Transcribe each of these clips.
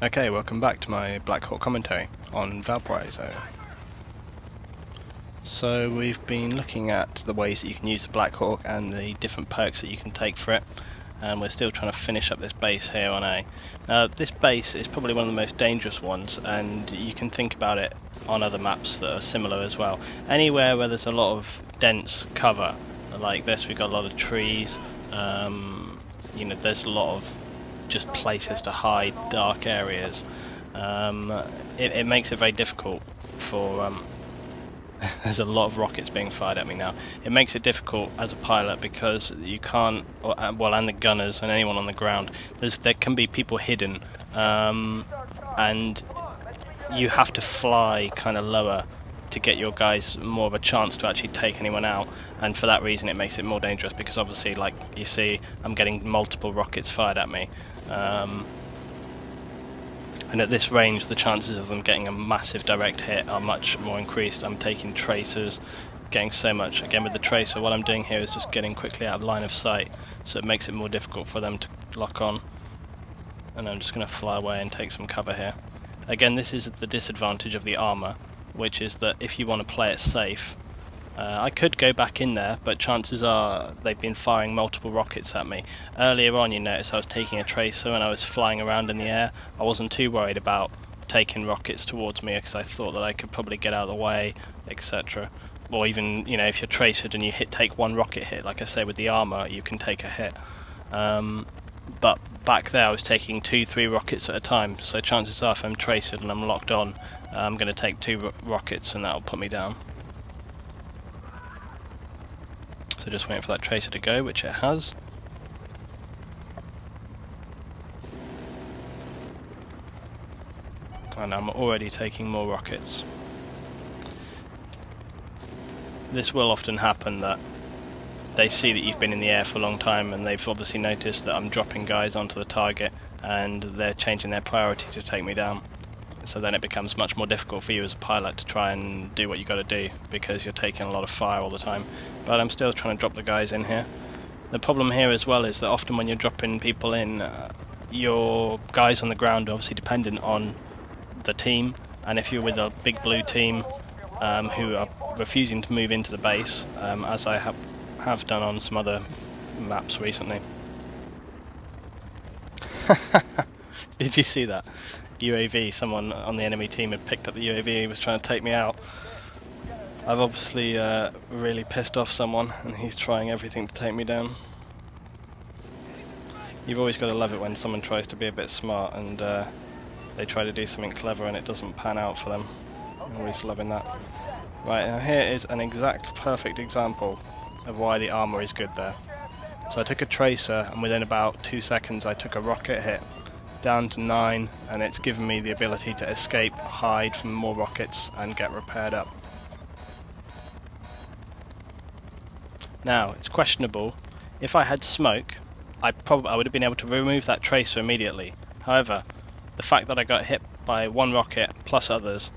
Okay, welcome back to my Blackhawk commentary on Valparaiso. So we've been looking at the ways that you can use the Blackhawk and the different perks that you can take for it, and we're still trying to finish up this base here on A. Now this base is probably one of the most dangerous ones, and you can think about it on other maps that are similar as well. Anywhere where there's a lot of dense cover, like this, we've got a lot of trees, you know, there's a lot of just places to hide, dark areas. It makes it very difficult for there's a lot of rockets being fired at me now. It makes it difficult as a pilot because you can't, well, and the gunners and anyone on the ground, there can be people hidden, and you have to fly kind of lower to get your guys more of a chance to actually take anyone out, and for that reason it makes it more dangerous because obviously, like you see, I'm getting multiple rockets fired at me, and at this range the chances of them getting a massive direct hit are much more increased. I'm taking tracers, getting so much. Again with the tracer, what I'm doing here is just getting quickly out of line of sight, so it makes it more difficult for them to lock on, and I'm just going to fly away and take some cover here. Again, this is the disadvantage of the armor, which is that if you want to play it safe, I could go back in there, but chances are they've been firing multiple rockets at me. Earlier on, you notice I was taking a tracer and I was flying around in the air. I wasn't too worried about taking rockets towards me because I thought that I could probably get out of the way, etc. Or even, you know, if you're tracered and you take one rocket hit, like I say with the armor, you can take a hit. But back there I was taking 2-3 rockets at a time, so chances are if I'm traced and I'm locked on, I'm going to take 2 rockets and that'll put me down. So just waiting for that tracer to go, which it has. And I'm already taking more rockets. This will often happen, that they see that you've been in the air for a long time and they've obviously noticed that I'm dropping guys onto the target and they're changing their priority to take me down. So then it becomes much more difficult for you as a pilot to try and do what you got to do because you're taking a lot of fire all the time. But I'm still trying to drop the guys in here. The problem here as well is that often when you're dropping people in, your guys on the ground are obviously dependent on the team, and if you're with a big blue team who are refusing to move into the base, as I have done on some other maps recently. Did you see that? UAV, someone on the enemy team had picked up the UAV and was trying to take me out. I've obviously really pissed off someone and he's trying everything to take me down. You've always got to love it when someone tries to be a bit smart and they try to do something clever and it doesn't pan out for them. I'm always loving that. Right, now here is an exact perfect example of why the armor is good there. So I took a tracer and within about 2 seconds I took a rocket hit down to 9, and it's given me the ability to escape, hide from more rockets and get repaired up. Now it's questionable. If I had smoke, I would have been able to remove that tracer immediately. However, the fact that I got hit by one rocket plus others,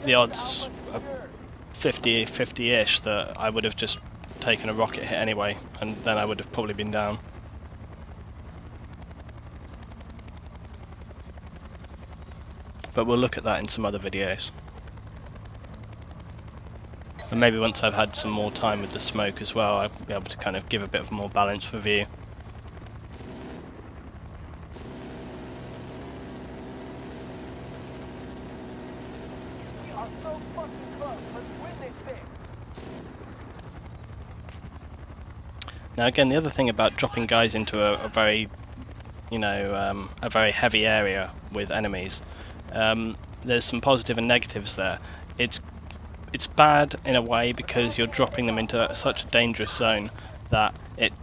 the odds are 50-50-ish that I would have just taken a rocket hit anyway, and then I would have probably been down. But we'll look at that in some other videos. And maybe once I've had some more time with the smoke as well, I'll be able to kind of give a bit of more balance for view. Now again, the other thing about dropping guys into a very, you know, a very heavy area with enemies, there's some positive and negatives there. It's bad in a way because you're dropping them into such a dangerous zone that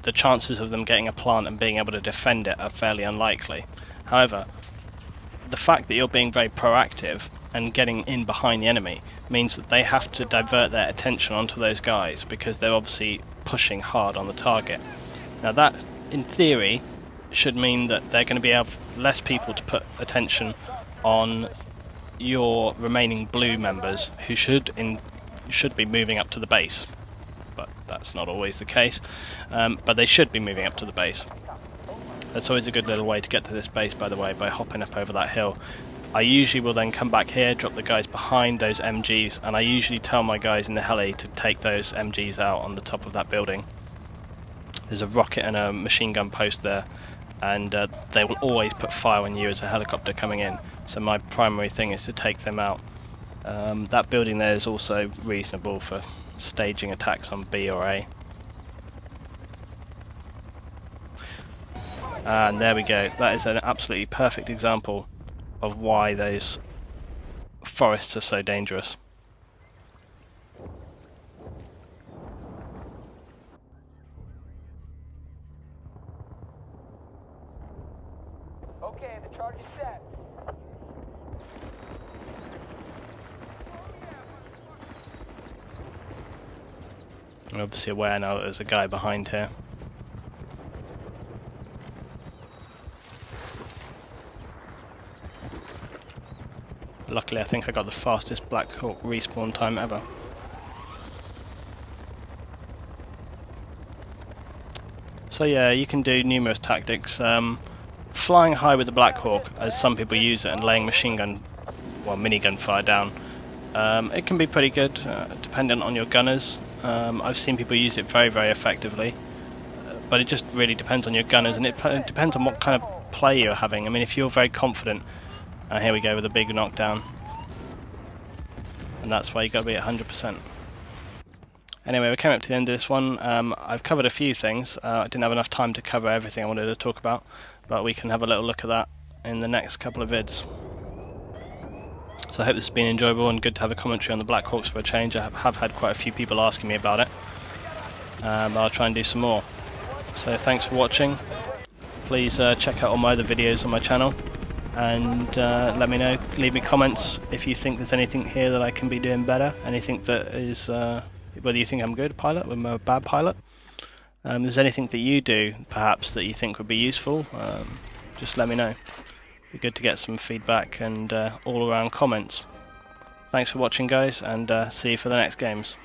the chances of them getting a plant and being able to defend it are fairly unlikely. However, the fact that you're being very proactive and getting in behind the enemy means that they have to divert their attention onto those guys because they're obviously pushing hard on the target. Now that, in theory, should mean that they're going to be able less people to put attention on your remaining blue members who should be moving up to the base, but that's not always the case. But they should be moving up to the base. That's always a good little way to get to this base, by the way, by hopping up over that hill. I usually will then come back here, drop the guys behind those MGs, and I usually tell my guys in the heli to take those MGs out on the top of that building. There's a rocket and a machine gun post there, and they will always put fire on you as a helicopter coming in, so my primary thing is to take them out. That building there is also reasonable for staging attacks on B or A. And there we go, that is an absolutely perfect example of why those forests are so dangerous. Okay, the charge is set. I'm obviously aware now that there's a guy behind here. Luckily I think I got the fastest Blackhawk respawn time ever. So yeah, you can do numerous tactics. Flying high with the Blackhawk, as some people use it, and laying minigun fire down, it can be pretty good, dependent on your gunners. I've seen people use it very, very effectively, but it just really depends on your gunners, and it depends on what kind of play you're having. I mean, if you're very confident, here we go with a big knockdown, and that's why you've got to be at 100%. Anyway, we came up to the end of this one. I've covered a few things. I didn't have enough time to cover everything I wanted to talk about, but we can have a little look at that in the next couple of vids. So I hope this has been enjoyable and good to have a commentary on the Blackhawks for a change. I have had quite a few people asking me about it. I'll try and do some more. So thanks for watching. Please check out all my other videos on my channel, and let me know, leave me comments if you think there's anything here that I can be doing better, anything that is, whether you think I'm a good pilot or I'm a bad pilot. If there's anything that you do perhaps that you think would be useful, just let me know. It'd be good to get some feedback and all around comments. Thanks for watching guys, and see you for the next games.